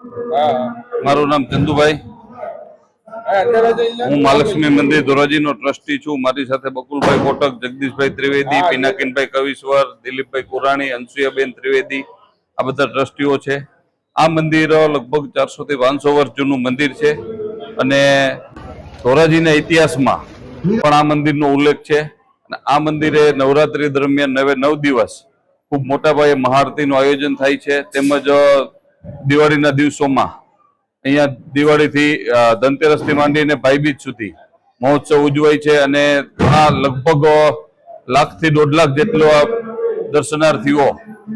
મારું નામ ચંદુભાઈ, હું મહાલક્ષ્મી મંદિર ધોરાજીનો ટ્રસ્ટી છું. મારી સાથે બકુલભાઈ કોટક, જગદીશભાઈ ત્રિવેદી, પિનાકીનભાઈ કવિશ્વર, દિલીપભાઈ કુરાણી, અનસુયાબેન ત્રિવેદી, આ બધા ટ્રસ્ટીઓ છે. આ મંદિર લગભગ 400 થી 500 વર્ષ જૂનું મંદિર છે અને ધોરાજીના ઇતિહાસમાં પણ આ મંદિરનો ઉલ્લેખ છે. અને આ મંદિરે નવરાત્રી દરમિયાન 9 દિવસ ખૂબ મોટા પાયે મહાઆરતીનું આયોજન થાય છે. તેમજ દિવાળીના દિવસોમાં અહીંયા દિવાળીથી ધનતેરસથી માંડીને ભાઈબીજ સુધી મહોત્સવ ઉજવાય છે અને આ લગભગ 1 થી 1.5 લાખ જેટલો દર્શનાર્થીઓ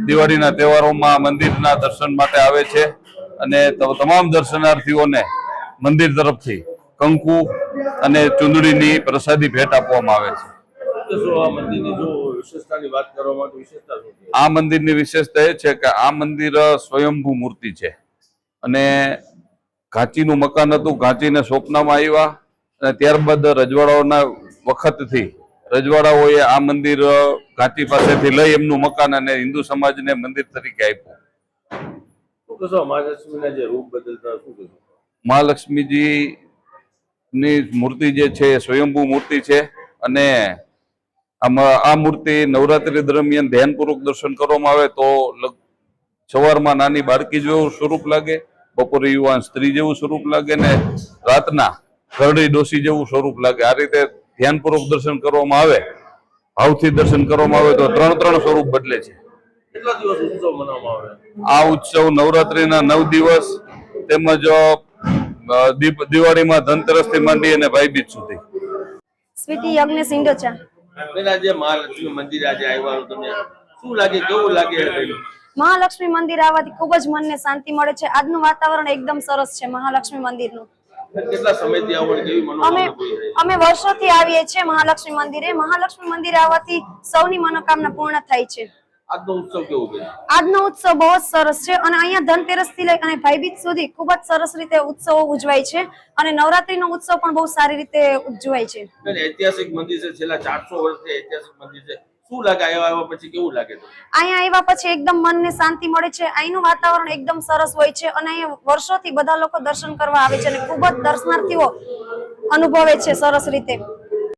દિવાળીના તહેવારોમાં મંદિરના દર્શન માટે આવે છે અને તમામ દર્શનાર્થીઓને મંદિર તરફથી કંકુ અને ચુંદડીની પ્રસાદી ભેટ આપવામાં આવે છે. આ મંદિરની વિશેષતા એ છે કે આ મંદિર સ્વયંભૂ મૂર્તિ છે અને ઘાંચીનું મકાન હતું. ઘાંચીને સ્વપ્નમાં આવ્યા અને ત્યારબાદ રજવાડાઓના વખતથી રજવાડાઓએ આ મંદિર ઘાંચી પાસેથી લઈ એમનું મકાન અને હિન્દુ સમાજને મંદિર તરીકે આપ્યું. મહાલક્ષ્મીજી ની મૂર્તિ જે છે એ સ્વયંભૂ મૂર્તિ છે અને આ મૂર્તિ નવરાત્રી દરમિયાન ધ્યાનપૂર્વક દર્શન કરવામાં આવે તો સવારમાં નાની બાળકી જેવું સ્વરૂપ લાગે, બપોરે યુવાન સ્ત્રી જેવું સ્વરૂપ લાગે ને રાતના ઘરડી ડોસી જેવું સ્વરૂપ લાગે. આ રીતે ધ્યાનપૂર્વક દર્શન કરવામાં આવે, ભાવથી દર્શન કરવામાં આવે તો 3 સ્વરૂપ બદલે છે. આ ઉત્સવ નવરાત્રીના 9 દિવસ તેમજ દિવાળીમાં ધનતેરસ થી માંડી અને ભાઈબીજ સુધી. સ્વીટી યજ્ઞ સિંડોચા. મહાલક્ષ્મી મંદિર આજે આવ્યા તમને શું લાગે, કેવું લાગે? મહાલક્ષ્મી મંદિર આવવાથી ખૂબ જ મનને શાંતિ મળે છે. આજનું વાતાવરણ એકદમ સરસ છે મહાલક્ષ્મી મંદિરનું. કેટલા સમયથી આવો કેવી મનોકામના? અમે વર્ષોથી આવીએ છીએ મહાલક્ષ્મી મંદિરે. મહાલક્ષ્મી મંદિરે આવવાથી સૌની મનોકામના પૂર્ણ થાય છે. આજનો ઉત્સવ કેવો છે? આજનો ઉત્સવ બહુ જ સરસ છે અને અહીંયા ધનતેરસ થી લઈ અને ભાઈબીજ સુધી ખૂબ જ સરસ રીતે ઉત્સવો ઉજવાય છે અને નવરાત્રીનો ઉત્સવ પણ બહુ સારી રીતે ઉજવાય છે. ઐતિહાસિક મંદિર છે, છેલ્લા 400 વર્ષથી ઐતિહાસિક મંદિર છે. શું લાગે આવ્યા પછી, કેવું લાગે? અહીંયા આવ્યા પછી એકદમ મનને શાંતિ મળે છે. અહીંનું વાતાવરણ એકદમ સરસ હોય છે અને અહીંયા વર્ષોથી બધા લોકો દર્શન કરવા આવે છે અને ખૂબ જ દર્શનાર્થીઓ અનુભવે છે સરસ રીતે.